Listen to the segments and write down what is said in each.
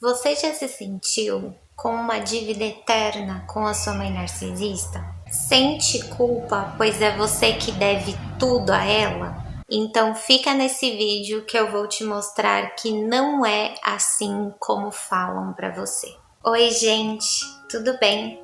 Você já se sentiu com uma dívida eterna com a sua mãe narcisista? Sente culpa, pois é você que deve tudo a ela? Então fica nesse vídeo que eu vou te mostrar que não é assim como falam pra você. Oi gente, tudo bem?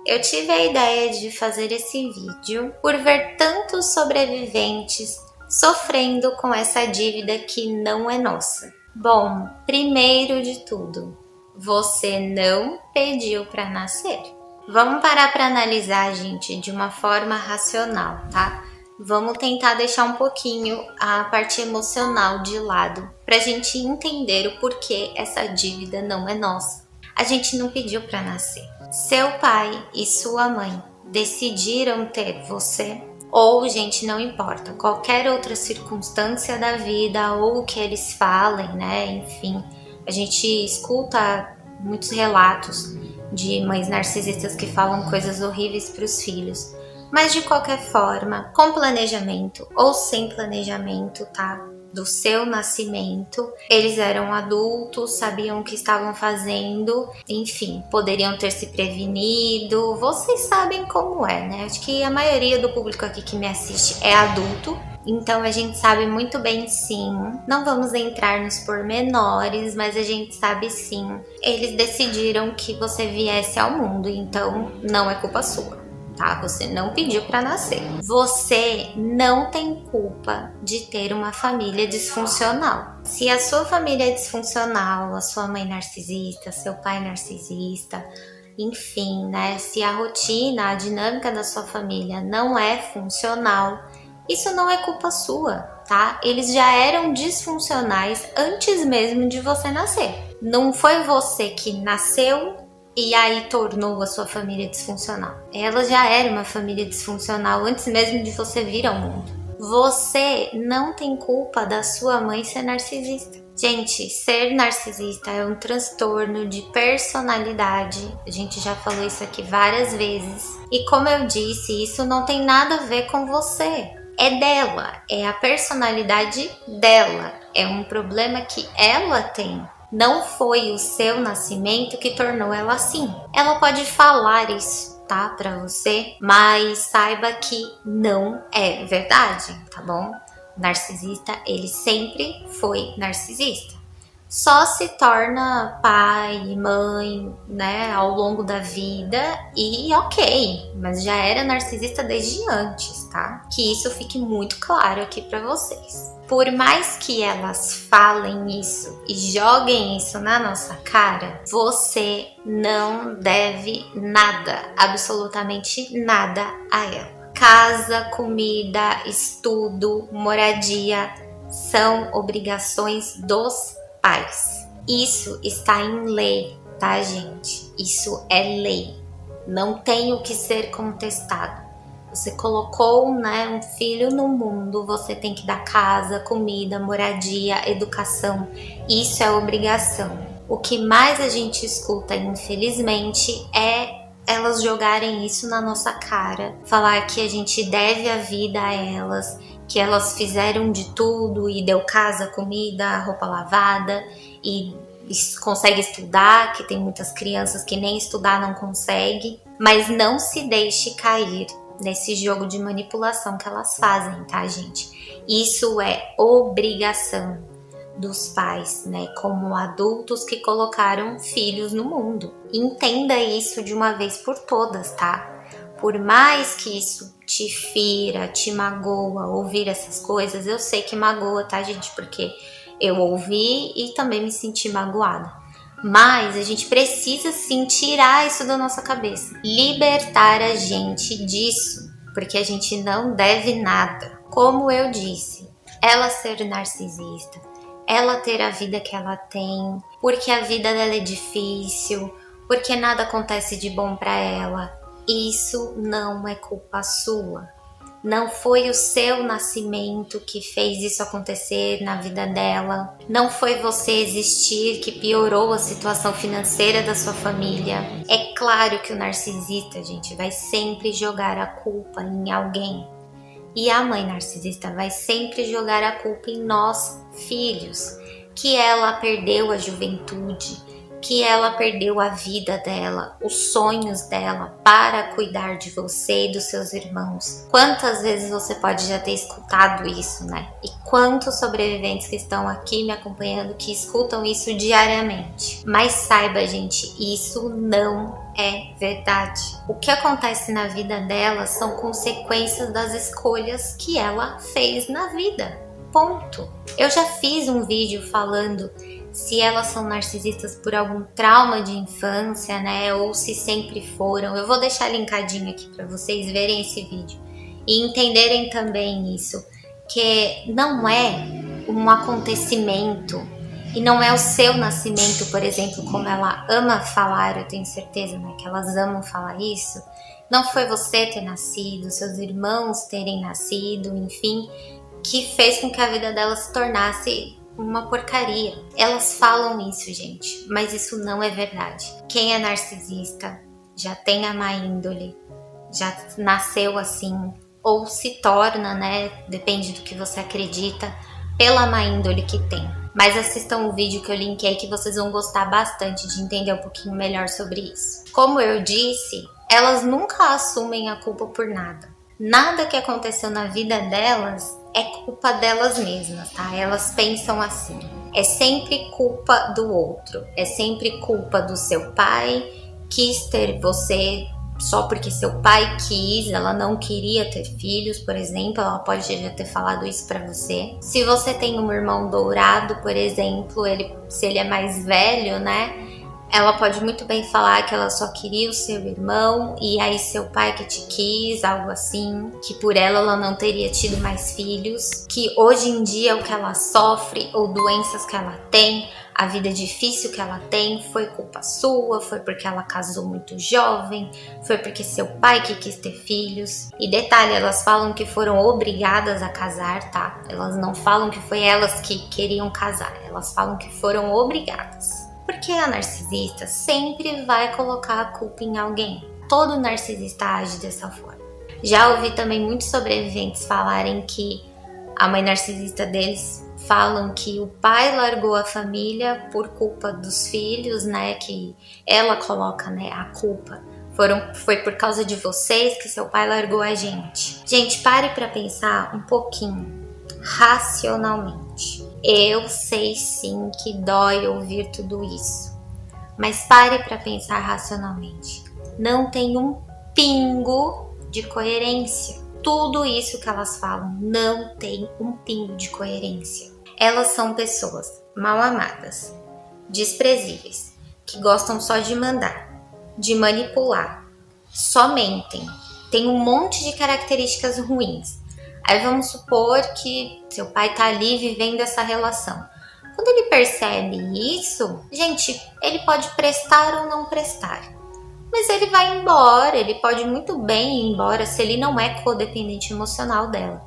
Eu tive a ideia de fazer esse vídeo por ver tantos sobreviventes sofrendo com essa dívida que não é nossa. Bom, primeiro de tudo, você não pediu para nascer. Vamos parar para analisar, gente, de uma forma racional, tá? Vamos tentar deixar um pouquinho a parte emocional de lado para a gente entender o porquê essa dívida não é nossa. A gente não pediu para nascer. Seu pai e sua mãe decidiram ter você, ou, gente, não importa, qualquer outra circunstância da vida ou o que eles falem, né? Enfim, a gente escuta muitos relatos de mães narcisistas que falam coisas horríveis para os filhos. Mas de qualquer forma, com planejamento ou sem planejamento, tá? Do seu nascimento, eles eram adultos, sabiam o que estavam fazendo, enfim, poderiam ter se prevenido. Vocês sabem como é, né? Acho que a maioria do público aqui que me assiste é adulto, então a gente sabe muito bem sim. Não vamos entrar nos pormenores, mas a gente sabe sim. Eles decidiram que você viesse ao mundo, então não é culpa sua. Tá? Você não pediu para nascer. Você não tem culpa de ter uma família disfuncional. Se a sua família é disfuncional, a sua mãe narcisista, seu pai narcisista, enfim, né? Se a rotina, a dinâmica da sua família não é funcional, isso não é culpa sua, tá? Eles já eram disfuncionais antes mesmo de você nascer. Não foi você que nasceu e aí tornou a sua família disfuncional. Ela já era uma família disfuncional antes mesmo de você vir ao mundo. Você não tem culpa da sua mãe ser narcisista. Gente, ser narcisista é um transtorno de personalidade. A gente já falou isso aqui várias vezes. E como eu disse, isso não tem nada a ver com você. É dela, é a personalidade dela. É um problema que ela tem. Não foi o seu nascimento que tornou ela assim. Ela pode falar isso, tá, pra você, mas saiba que não é verdade, tá bom? O narcisista, ele sempre foi narcisista. Só se torna pai, mãe, né, ao longo da vida e ok, mas já era narcisista desde antes, tá? Que isso fique muito claro aqui pra vocês. Por mais que elas falem isso e joguem isso na nossa cara, você não deve nada, absolutamente nada a ela. Casa, comida, estudo, moradia são obrigações dos pais. Isso está em lei, tá, gente? Isso é lei. Não tem o que ser contestado. Você colocou, né, um filho no mundo, você tem que dar casa, comida, moradia, educação. Isso é obrigação. O que mais a gente escuta, infelizmente, é elas jogarem isso na nossa cara. Falar que a gente deve a vida a elas, que elas fizeram de tudo e deu casa, comida, roupa lavada e consegue estudar, que tem muitas crianças que nem estudar não consegue. Mas não se deixe cair nesse jogo de manipulação que elas fazem, tá, gente? Isso é obrigação dos pais, né, como adultos que colocaram filhos no mundo. Entenda isso de uma vez por todas, tá? Por mais que isso te fira, te magoa, ouvir essas coisas, eu sei que magoa, tá, gente? Porque eu ouvi e também me senti magoada. Mas a gente precisa sim tirar isso da nossa cabeça. Libertar a gente disso. Porque a gente não deve nada. Como eu disse, ela ser narcisista, ela ter a vida que ela tem, porque a vida dela é difícil, porque nada acontece de bom pra ela. Isso não é culpa sua. Não foi o seu nascimento que fez isso acontecer na vida dela. Não foi você existir que piorou a situação financeira da sua família. É claro que o narcisista, gente, vai sempre jogar a culpa em alguém. E a mãe narcisista vai sempre jogar a culpa em nós, filhos, que ela perdeu a juventude, que ela perdeu a vida dela, os sonhos dela para cuidar de você e dos seus irmãos. Quantas vezes você pode já ter escutado isso, né? E quantos sobreviventes que estão aqui me acompanhando que escutam isso diariamente. Mas saiba, gente, isso não é verdade. O que acontece na vida dela são consequências das escolhas que ela fez na vida. Ponto. Eu já fiz um vídeo falando se elas são narcisistas por algum trauma de infância, né? Ou se sempre foram. Eu vou deixar linkadinho aqui para vocês verem esse vídeo e entenderem também isso, que não é um acontecimento e não é o seu nascimento, por exemplo, como ela ama falar, eu tenho certeza, né? Que elas amam falar isso. Não foi você ter nascido, seus irmãos terem nascido, enfim, que fez com que a vida dela se tornasse uma porcaria. Elas falam isso, gente, mas isso não é verdade. Quem é narcisista já tem a má índole, já nasceu assim, ou se torna, né? Depende do que você acredita, pela má índole que tem. Mas assistam o vídeo que eu linkei que vocês vão gostar bastante de entender um pouquinho melhor sobre isso. Como eu disse, elas nunca assumem a culpa por nada. Nada que aconteceu na vida delas é culpa delas mesmas, tá? Elas pensam assim, é sempre culpa do outro, é sempre culpa do seu pai, quis ter você só porque seu pai quis, ela não queria ter filhos, por exemplo, ela pode já ter falado isso pra você. Se você tem um irmão dourado, por exemplo, se ele é mais velho, né? Ela pode muito bem falar que ela só queria o seu irmão e aí seu pai que te quis, algo assim, que por ela não teria tido mais filhos, que hoje em dia o que ela sofre ou doenças que ela tem, a vida difícil que ela tem, foi culpa sua, foi porque ela casou muito jovem, foi porque seu pai que quis ter filhos. E detalhe, elas falam que foram obrigadas a casar, tá? Elas não falam que foi elas que queriam casar, elas falam que foram obrigadas. Porque a narcisista sempre vai colocar a culpa em alguém. Todo narcisista age dessa forma. Já ouvi também muitos sobreviventes falarem que a mãe narcisista deles falam que o pai largou a família por culpa dos filhos, né? Que ela coloca, né, a culpa. Foi por causa de vocês que seu pai largou a gente. Gente, pare para pensar um pouquinho, racionalmente. Eu sei sim que dói ouvir tudo isso, mas pare para pensar racionalmente. Não tem um pingo de coerência. Tudo isso que elas falam não tem um pingo de coerência. Elas são pessoas mal amadas, desprezíveis, que gostam só de mandar, de manipular, só mentem, tem um monte de características ruins. Aí vamos supor que seu pai tá ali vivendo essa relação. Quando ele percebe isso, gente, ele pode prestar ou não prestar. Mas ele vai embora, ele pode muito bem ir embora se ele não é codependente emocional dela.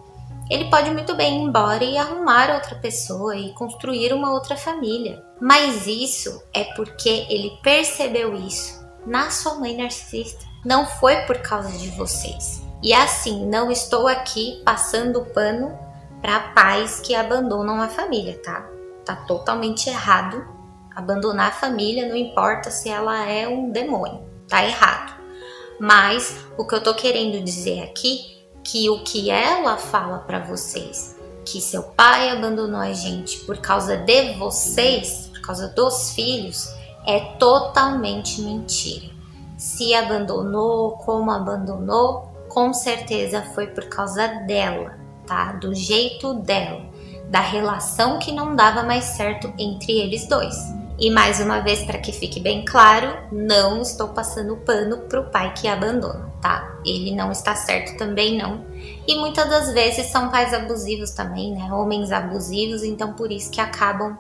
Ele pode muito bem ir embora e arrumar outra pessoa e construir uma outra família. Mas isso é porque ele percebeu isso na sua mãe narcisista. Não foi por causa de vocês. E assim, não estou aqui passando pano para pais que abandonam a família, tá? Tá totalmente errado abandonar a família, não importa se ela é um demônio, tá errado. Mas o que eu tô querendo dizer aqui, que o que ela fala para vocês, que seu pai abandonou a gente por causa de vocês, por causa dos filhos, é totalmente mentira. Se abandonou, como abandonou, com certeza foi por causa dela, tá? Do jeito dela, da relação que não dava mais certo entre eles dois. E mais uma vez, para que fique bem claro, não estou passando pano pro pai que abandona, tá? Ele não está certo também não. E muitas das vezes são pais abusivos também, né? Homens abusivos, então por isso que acabam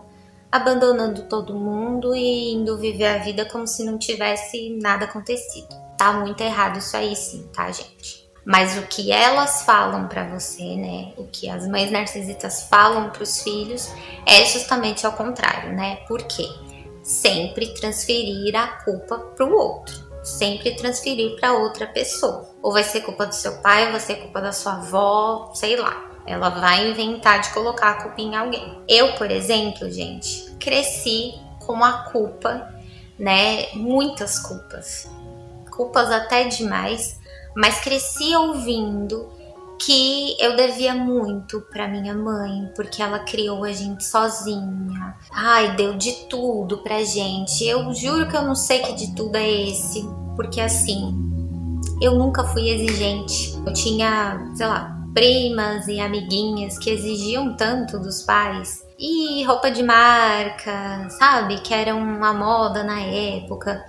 abandonando todo mundo e indo viver a vida como se não tivesse nada acontecido. Tá muito errado isso aí sim, tá, gente? Mas o que elas falam pra você, né? O que as mães narcisistas falam pros filhos é justamente ao contrário, né? Por quê? Sempre transferir a culpa pro outro. Sempre transferir pra outra pessoa. Ou vai ser culpa do seu pai, ou vai ser culpa da sua avó, sei lá. Ela vai inventar de colocar a culpa em alguém. Eu, por exemplo, gente, cresci com a culpa né? Muitas culpas. Culpas até demais, mas cresci ouvindo que eu devia muito pra minha mãe, porque ela criou a gente sozinha. Ai, deu de tudo pra gente. Eu juro que eu não sei que de tudo é esse, porque assim, eu nunca fui exigente. Eu tinha, sei lá, primas e amiguinhas que exigiam tanto dos pais. E roupa de marca, sabe? Que era uma moda na época.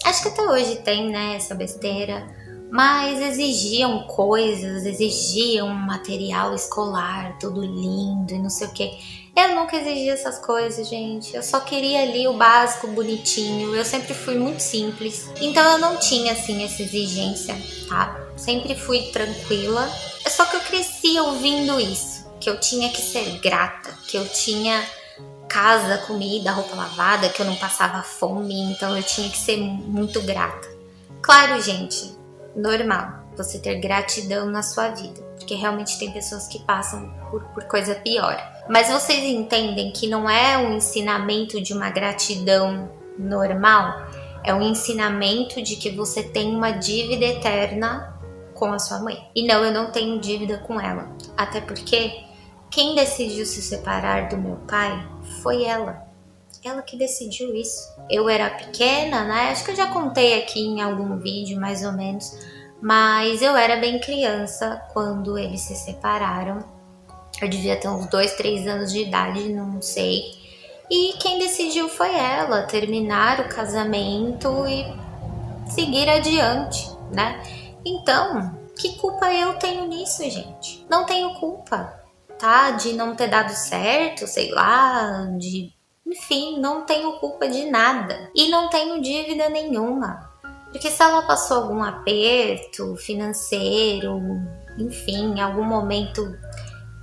Acho que até hoje tem, né, essa besteira. Mas exigiam coisas, exigiam material escolar, tudo lindo e não sei o que. Eu nunca exigi essas coisas, gente. Eu só queria ali o básico, bonitinho. Eu sempre fui muito simples. Então eu não tinha, assim, essa exigência, tá? Sempre fui tranquila. Só que eu cresci ouvindo isso. Que eu tinha que ser grata. Que eu tinha casa, comida, roupa lavada, que eu não passava fome. Então eu tinha que ser muito grata. Claro, gente, normal você ter gratidão na sua vida, porque realmente tem pessoas que passam por coisa pior. Mas vocês entendem que não é um ensinamento de uma gratidão normal, é um ensinamento de que você tem uma dívida eterna com a sua mãe. E não, eu não tenho dívida com ela, até porque quem decidiu se separar do meu pai foi ela. Ela que decidiu isso. Eu era pequena, né? Acho que eu já contei aqui em algum vídeo, mais ou menos. Mas eu era bem criança quando eles se separaram. Eu devia ter uns 2, 3 anos de idade, não sei. E quem decidiu foi ela, terminar o casamento e seguir adiante, né? Então, que culpa eu tenho nisso, gente? Não tenho culpa, tá? De não ter dado certo, sei lá, enfim, não tenho culpa de nada. E não tenho dívida nenhuma. Porque se ela passou algum aperto financeiro, enfim, em algum momento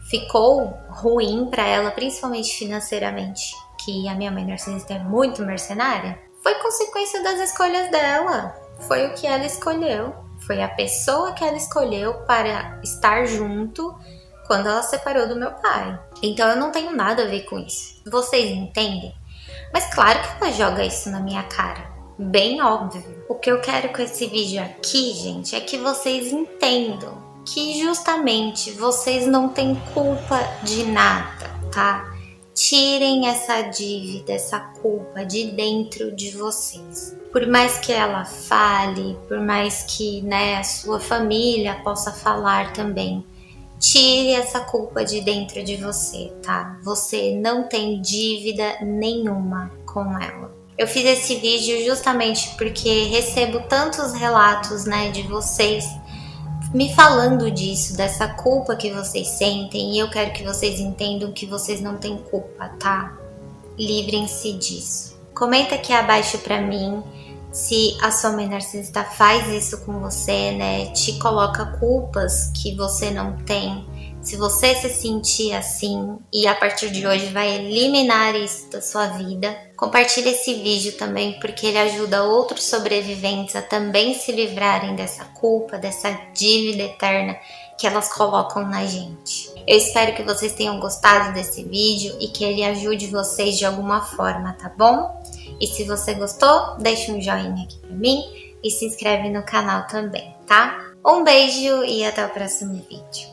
ficou ruim pra ela, principalmente financeiramente, que a minha mãe narcisista é muito mercenária, foi consequência das escolhas dela. Foi o que ela escolheu. Foi a pessoa que ela escolheu para estar junto quando ela separou do meu pai. Então eu não tenho nada a ver com isso. Vocês entendem? Mas claro que ela joga isso na minha cara. Bem óbvio. O que eu quero com esse vídeo aqui, gente, é que vocês entendam que justamente vocês não têm culpa de nada, tá? Tirem essa dívida, essa culpa de dentro de vocês. Por mais que ela fale, por mais que, né, a sua família possa falar também, tire essa culpa de dentro de você, tá? Você não tem dívida nenhuma com ela. Eu fiz esse vídeo justamente porque recebo tantos relatos, né, de vocês me falando disso, dessa culpa que vocês sentem, e eu quero que vocês entendam que vocês não têm culpa, tá? Livrem-se disso. Comenta aqui abaixo pra mim se a sua mãe narcisista faz isso com você, né? Te coloca culpas que você não tem. Se você se sentir assim e a partir de hoje vai eliminar isso da sua vida, compartilhe esse vídeo também, porque ele ajuda outros sobreviventes a também se livrarem dessa culpa, dessa dívida eterna que elas colocam na gente. Eu espero que vocês tenham gostado desse vídeo e que ele ajude vocês de alguma forma, tá bom? E se você gostou, deixa um joinha aqui pra mim e se inscreve no canal também, tá? Um beijo e até o próximo vídeo.